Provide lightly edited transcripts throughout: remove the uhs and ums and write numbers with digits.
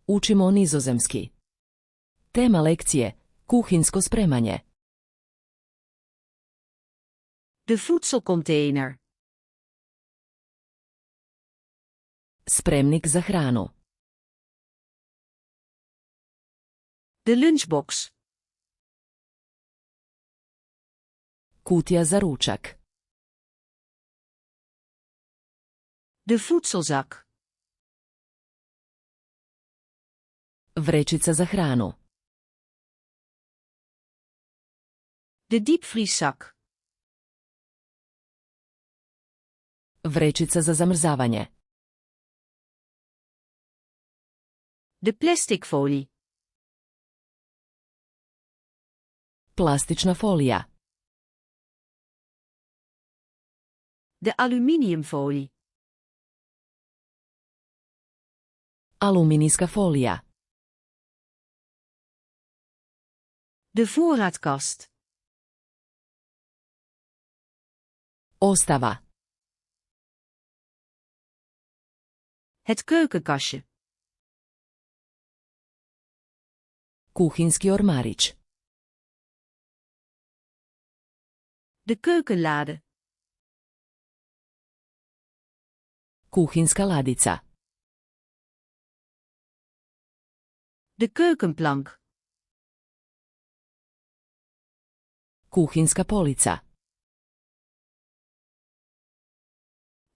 Učimo nizozemski. Tema lekcije: kuhinjsko spremanje. De voedselcontainer. Spremnik za hranu. De lunchbox. Kutija za ručak. De voedselzak. Vrećica za hranu. De diepvrieszak. Vrećica za zamrzavanje. De plastic folie. Plastična folija. De aluminiumfolie. Aluminijska folija. De voorraadkast. Ostava. Het keukenkastje. Kuhinjski ormarić. De keukenlade. Kuhinjska ladica. De keukenplank. Kuhinjska polica.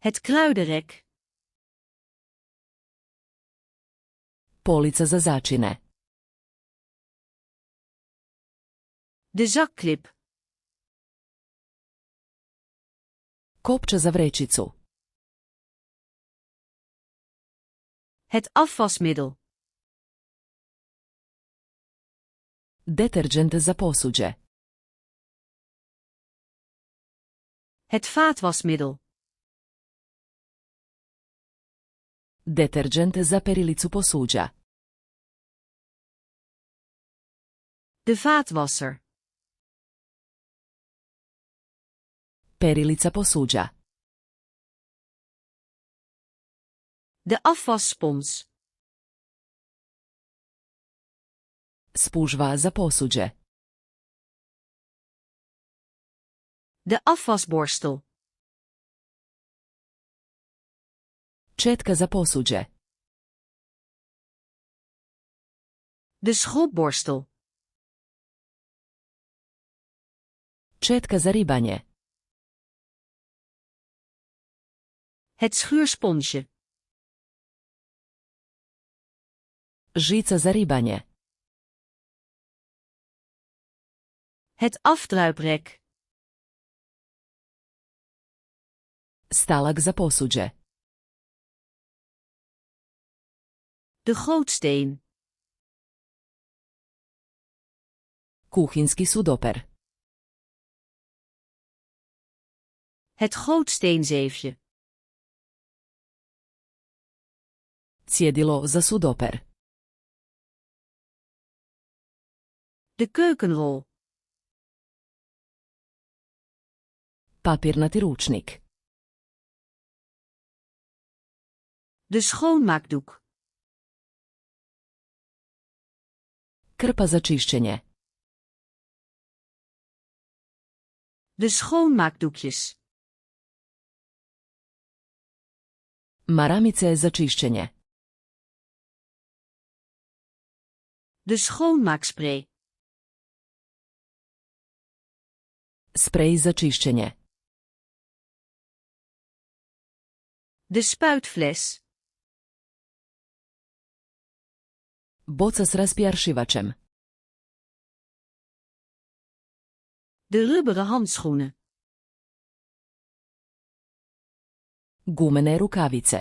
Het kruidenrek. Polica za začine. De zakklip. Kopča za vrećicu. Het afwasmiddel. Deterđent za posuđe. Het vaatwasmiddel. Deterđent za perilicu posuđa. De vaatwasser. Perilica posuđa. De afwasspons. Spužva za posuđe. De afwasborstel. Četka za posuđe. De schropborstel. Četka za ribanje. Het schuursponsje. Žica za ribanje. Het afdruiprek. Stalak za posuđe. De gootsteen. Kuhinjski sudoper. Het gootsteenzeefje. Cjedilo za sudoper. De keukenrol. Papirnati ručnik. De schoonmaakdoek. Krpa za čišćenje. De schoonmaakdoekjes. Maramice za čišćenje. De schoonmaakspray. Sprej za čišćenje. De spuitfles. Boca s raspjaršivačem. De rubberen handschoenen. Gumene rukavice.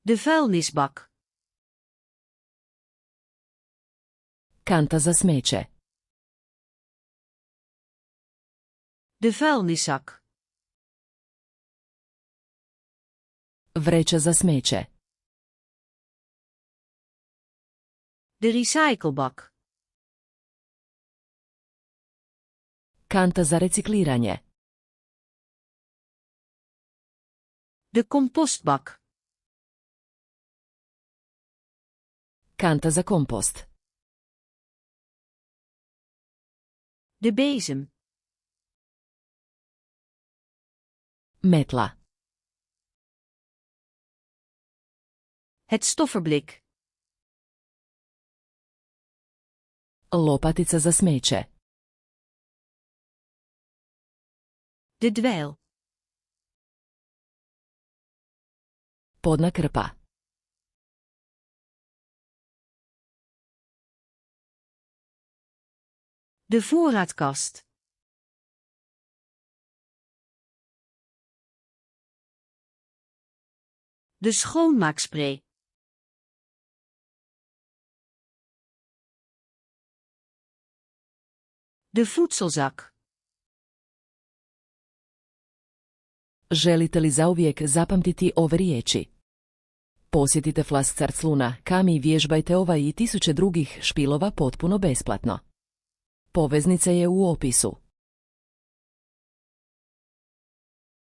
De vuilnisbak. Kanta za smeće. De vuilniszak. Vreća za smeće. De recyclebak. Kanta za recikliranje. De compostbak. Kanta za kompost. De bezem. Metla. Het stofferblik. Lopatica za smeće. De dweil. Podna krpa. De voorraadkast. De schoonmaakspray. De voedselzak. Želite li zauvijek zapamtiti ove riječi? Posjetite Flascarcluna, Kami i vježbajte ovaj i tisuće drugih špilova potpuno besplatno. Poveznica je u opisu.